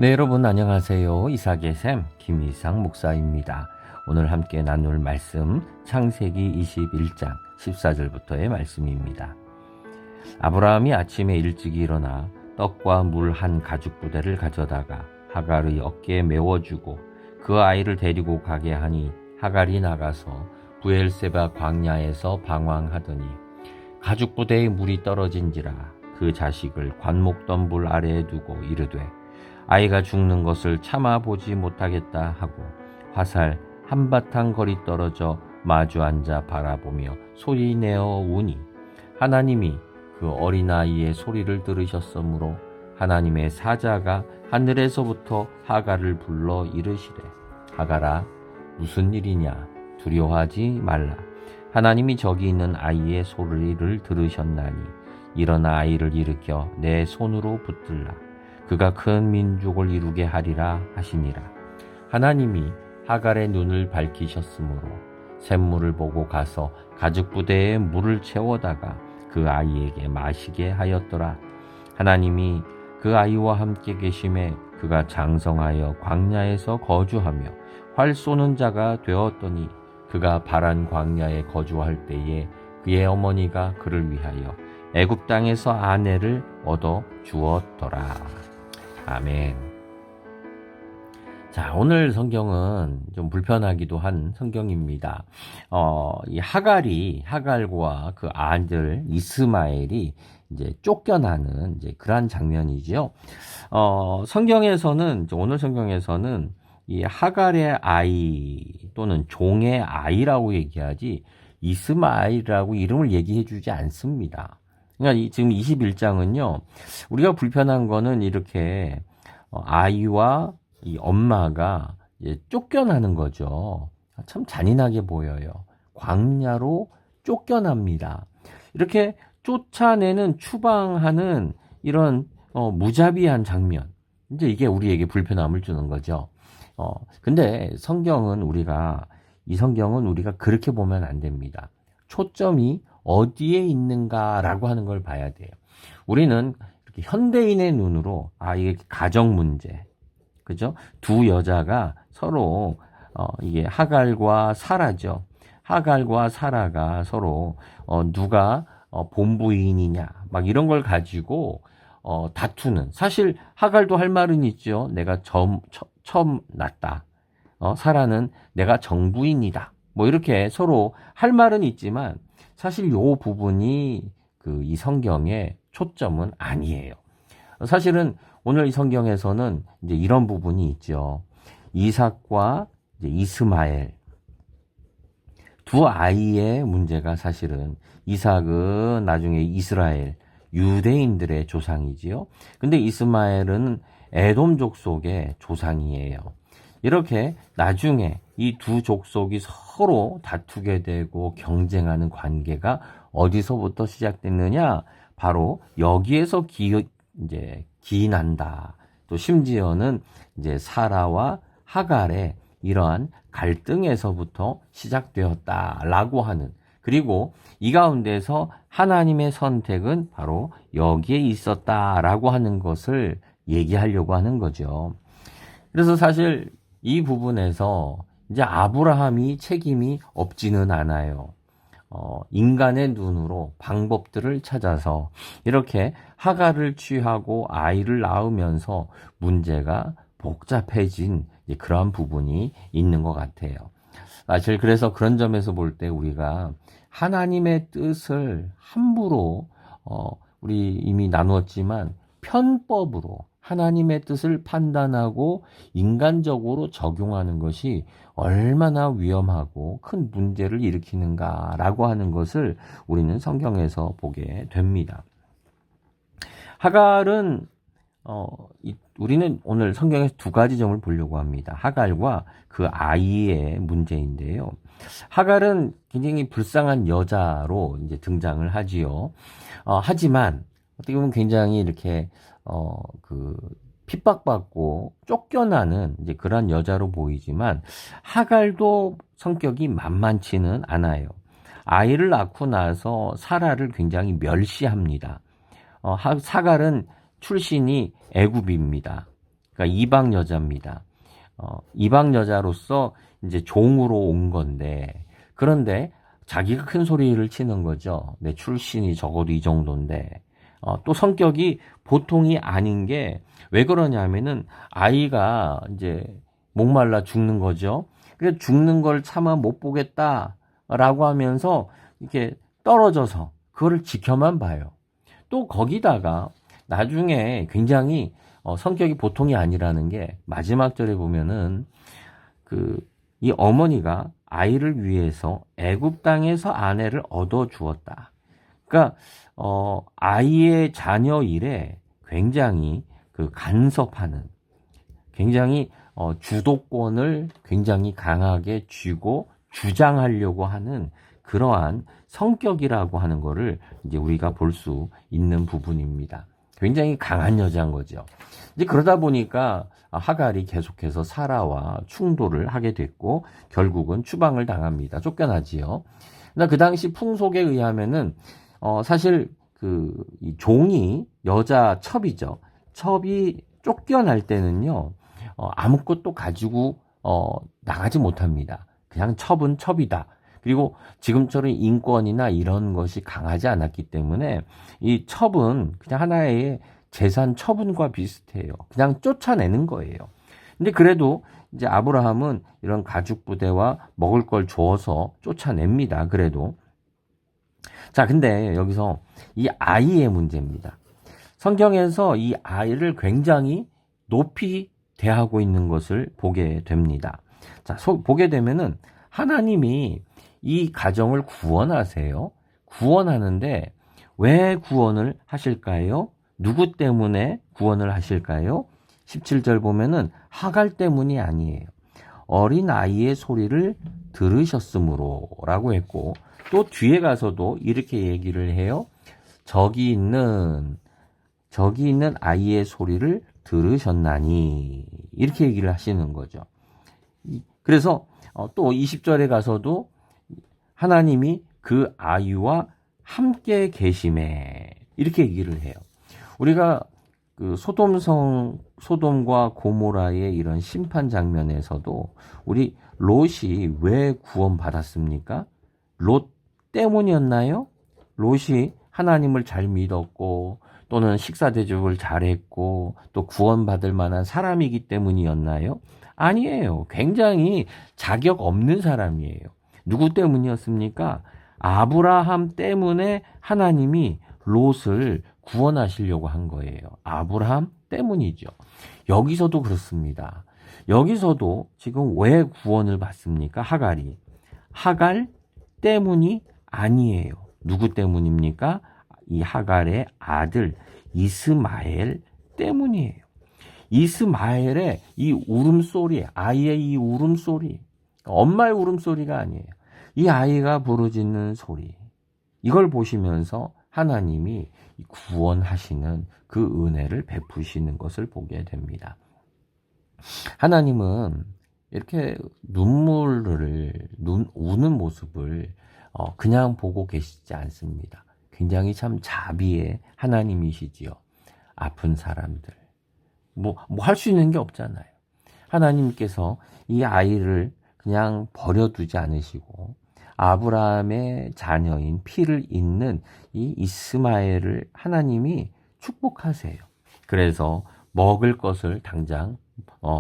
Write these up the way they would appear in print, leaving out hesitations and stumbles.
네, 여러분 안녕하세요. 이삭의 샘 김이삭 목사입니다. 오늘 함께 나눌 말씀 창세기 21장 14절부터의 말씀입니다. 아브라함이 아침에 일찍 일어나 떡과 물 한 가죽 부대를 가져다가 하갈의 어깨에 메워주고 그 아이를 데리고 가게 하니 하갈이 나가서 부엘세바 광야에서 방황하더니 가죽 부대에 물이 떨어진지라 그 자식을 관목덤불 아래에 두고 이르되 아이가 죽는 것을 참아보지 못하겠다 하고 화살 한바탕 거리 떨어져 마주 앉아 바라보며 소리내어 우니 하나님이 그 어린아이의 소리를 들으셨으므로 하나님의 사자가 하늘에서부터 하갈을 불러 이르시되 하갈아 무슨 일이냐 두려워하지 말라 하나님이 저기 있는 아이의 소리를 들으셨나니 일어나 아이를 일으켜 내 손으로 붙들라 그가 큰 민족을 이루게 하리라 하시니라. 하나님이 하갈의 눈을 밝히셨으므로 샘물을 보고 가서 가죽 부대에 물을 채워다가 그 아이에게 마시게 하였더라. 하나님이 그 아이와 함께 계심에 그가 장성하여 광야에서 거주하며 활 쏘는 자가 되었더니 그가 바란 광야에 거주할 때에 그의 어머니가 그를 위하여 애굽 땅에서 아내를 얻어 주었더라. 아멘. 자, 오늘 성경은 좀 불편하기도 한 성경입니다. 이 하갈과 그 아들 이스마엘이 이제 쫓겨나는 이제 그러한 장면이죠. 성경에서는, 오늘 성경에서는 이 하갈의 아이 또는 종의 아이라고 얘기하지 이스마엘이라고 이름을 얘기해 주지 않습니다. 그러니까 지금 21장은요, 우리가 불편한 거는 이렇게 아이와 이 엄마가 이제 쫓겨나는 거죠. 참 잔인하게 보여요. 광야로 쫓겨납니다. 이렇게 쫓아내는 추방하는 이런 무자비한 장면. 이제 이게 우리에게 불편함을 주는 거죠. 근데 이 성경은 우리가 그렇게 보면 안 됩니다. 초점이 어디에 있는가라고 하는 걸 봐야 돼요. 우리는 이렇게 현대인의 눈으로 이게 가정 문제, 그죠? 두 여자가 서로 이게 하갈과 사라죠. 하갈과 사라가 서로 누가 본부인이냐 막 이런 걸 가지고 다투는. 사실 하갈도 할 말은 있죠. 내가 처음 낳았다. 사라는 내가 정부인이다. 뭐 이렇게 서로 할 말은 있지만 사실 요 부분이 이 성경의 초점은 아니에요. 사실은 오늘 이 성경에서는 이제 이런 부분이 있죠. 이삭과 이제 이스마엘 두 아이의 문제가 사실은 이삭은 나중에 이스라엘 유대인들의 조상이지요. 근데 이스마엘은 에돔 족속의 조상이에요. 이렇게 나중에 이 두 족속이 서로 다투게 되고 경쟁하는 관계가 어디서부터 시작됐느냐? 바로 여기에서 기인한다. 또 심지어는 이제 사라와 하갈의 이러한 갈등에서부터 시작되었다라고 하는, 그리고 이 가운데서 하나님의 선택은 바로 여기에 있었다라고 하는 것을 얘기하려고 하는 거죠. 그래서 사실 이 부분에서 이제 아브라함이 책임이 없지는 않아요. 인간의 눈으로 방법들을 찾아서 이렇게 하갈을 취하고 아이를 낳으면서 문제가 복잡해진 그러한 부분이 있는 것 같아요. 사실 그래서 그런 점에서 볼 때 우리가 하나님의 뜻을 함부로 우리 이미 나누었지만 편법으로 하나님의 뜻을 판단하고 인간적으로 적용하는 것이 얼마나 위험하고 큰 문제를 일으키는가라고 하는 것을 우리는 성경에서 보게 됩니다. 하갈은 우리는 오늘 성경에서 두 가지 점을 보려고 합니다. 하갈과 그 아이의 문제인데요. 하갈은 굉장히 불쌍한 여자로 이제 등장을 하지요. 하지만 어떻게 보면 굉장히 이렇게 핍박받고 쫓겨나는 이제 그런 여자로 보이지만 하갈도 성격이 만만치는 않아요. 아이를 낳고 나서 사라를 굉장히 멸시합니다. 하갈은 출신이 애굽입니다. 그러니까 이방 여자입니다. 이방 여자로서 이제 종으로 온 건데, 그런데 자기가 큰 소리를 치는 거죠. 내 출신이 적어도 이 정도인데, 또 성격이 보통이 아닌 게 왜 그러냐면은 아이가 이제 목말라 죽는 거죠. 그래서 죽는 걸 차마 못 보겠다라고 하면서 이렇게 떨어져서 그거를 지켜만 봐요. 또 거기다가 나중에 굉장히 성격이 보통이 아니라는 게 마지막 절에 보면은 이 어머니가 아이를 위해서 애굽 땅에서 아내를 얻어 주었다. 그러니까 아이의 자녀 일에 굉장히 간섭하는, 굉장히 주도권을 굉장히 강하게 쥐고 주장하려고 하는 그러한 성격이라고 하는 거를 이제 우리가 볼 수 있는 부분입니다. 굉장히 강한 여자인 거죠. 이제 그러다 보니까 하갈이 계속해서 사라와 충돌을 하게 됐고 결국은 추방을 당합니다. 쫓겨나지요. 그 당시 풍속에 의하면은 사실 이 종이 여자 첩이죠. 첩이 쫓겨날 때는요, 아무것도 가지고 나가지 못합니다. 그냥 첩은 첩이다. 그리고 지금처럼 인권이나 이런 것이 강하지 않았기 때문에 이 첩은 그냥 하나의 재산 처분과 비슷해요. 그냥 쫓아내는 거예요. 근데 그래도 이제 아브라함은 이런 가죽 부대와 먹을 걸 줘서 쫓아냅니다. 그래도. 자, 근데 여기서 이 아이의 문제입니다. 성경에서 이 아이를 굉장히 높이 대하고 있는 것을 보게 됩니다. 자, 보게 되면은 하나님이 이 가정을 구원하세요. 구원하는데 왜 구원을 하실까요? 누구 때문에 구원을 하실까요? 17절 보면은 하갈 때문이 아니에요. 어린 아이의 소리를 들으셨으므로 라고 했고, 또 뒤에 가서도 이렇게 얘기를 해요. 저기 있는 아이의 소리를 들으셨나니, 이렇게 얘기를 하시는 거죠. 그래서 또 20절에 가서도 하나님이 그 아이와 함께 계심에, 이렇게 얘기를 해요. 우리가 소돔과 고모라의 이런 심판 장면에서도 우리 롯이 왜 구원받았습니까? 롯 때문이었나요? 롯이 하나님을 잘 믿었고 또는 식사 대접을 잘했고 또 구원받을 만한 사람이기 때문이었나요? 아니에요. 굉장히 자격 없는 사람이에요. 누구 때문이었습니까? 아브라함 때문에 하나님이 롯을 구원하시려고 한 거예요. 아브라함 때문이죠. 여기서도 그렇습니다. 여기서도 지금 왜 구원을 받습니까? 하갈이. 하갈 때문이 아니에요. 누구 때문입니까? 이 하갈의 아들 이스마엘 때문이에요. 이스마엘의 이 울음소리, 아이의 이 울음소리, 엄마의 울음소리가 아니에요. 이 아이가 부르짖는 소리, 이걸 보시면서 하나님이 구원하시는 그 은혜를 베푸시는 것을 보게 됩니다. 하나님은 이렇게 우는 모습을 그냥 보고 계시지 않습니다. 굉장히 참 자비의 하나님이시지요. 아픈 사람들. 할 수 있는 게 없잖아요. 하나님께서 이 아이를 그냥 버려두지 않으시고 아브라함의 자녀인 피를 잇는 이 이스마엘을 하나님이 축복하세요. 그래서 먹을 것을 당장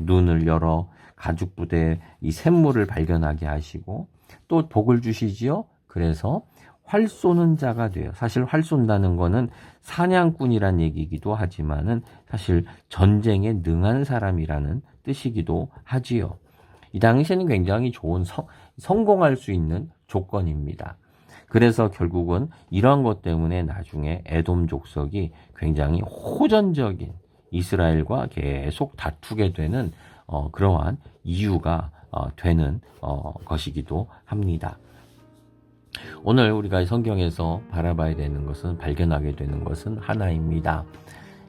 눈을 열어 가죽 부대에 이 샘물을 발견하게 하시고 또 복을 주시지요. 그래서 활 쏘는 자가 돼요. 사실 활 쏜다는 거는 사냥꾼이란 얘기이기도 하지만은 사실 전쟁에 능한 사람이라는 뜻이기도 하지요. 이 당시에는 굉장히 좋은 성공할 수 있는 조건입니다. 그래서 결국은 이러한 것 때문에 나중에 에돔 족속이 굉장히 호전적인 이스라엘과 계속 다투게 되는 그러한 이유가 되는 것이기도 합니다. 오늘 우리가 성경에서 바라봐야 되는 것은, 발견하게 되는 것은 하나입니다.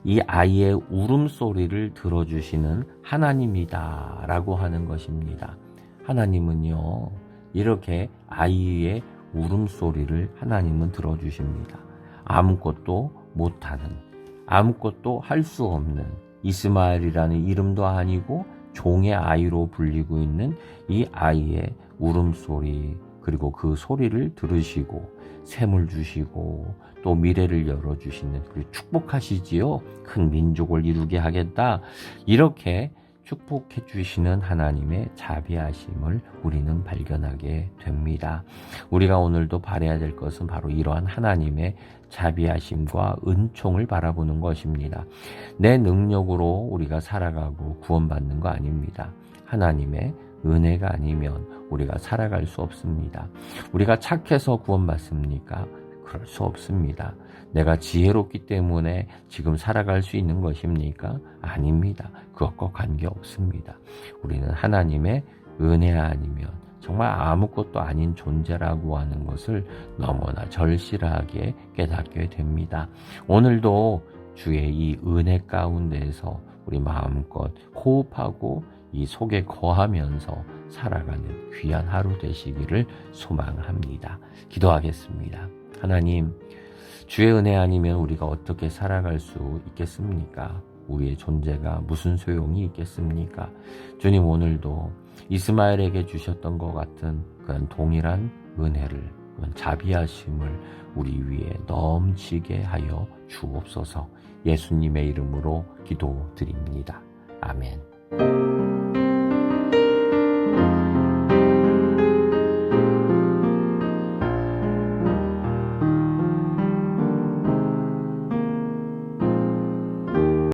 이 아이의 울음소리를 들어주시는 하나님이다 라고 하는 것입니다. 하나님은요, 이렇게 아이의 울음소리를 하나님은 들어주십니다. 아무것도 못하는, 아무것도 할 수 없는 이스마엘이라는 이름도 아니고 종의 아이로 불리고 있는 이 아이의 울음소리, 그리고 그 소리를 들으시고 샘을 주시고 또 미래를 열어주시는, 그리고 축복하시지요. 큰 민족을 이루게 하겠다, 이렇게 축복해 주시는 하나님의 자비하심을 우리는 발견하게 됩니다. 우리가 오늘도 바라야 될 것은 바로 이러한 하나님의 자비하심과 은총을 바라보는 것입니다. 내 능력으로 우리가 살아가고 구원받는 거 아닙니다. 하나님의 은혜가 아니면 우리가 살아갈 수 없습니다. 우리가 착해서 구원받습니까? 그럴 수 없습니다. 내가 지혜롭기 때문에 지금 살아갈 수 있는 것입니까? 아닙니다. 그것과 관계없습니다. 우리는 하나님의 은혜 아니면 정말 아무것도 아닌 존재라고 하는 것을 너무나 절실하게 깨닫게 됩니다. 오늘도 주의 이 은혜 가운데에서 우리 마음껏 호흡하고 이 속에 거하면서 살아가는 귀한 하루 되시기를 소망합니다. 기도하겠습니다. 하나님, 주의 은혜 아니면 우리가 어떻게 살아갈 수 있겠습니까? 우리의 존재가 무슨 소용이 있겠습니까? 주님, 오늘도 이스마엘에게 주셨던 것 같은 그런 동일한 은혜를, 그런 자비하심을 우리 위에 넘치게 하여 주옵소서. 예수님의 이름으로 기도드립니다. 아멘.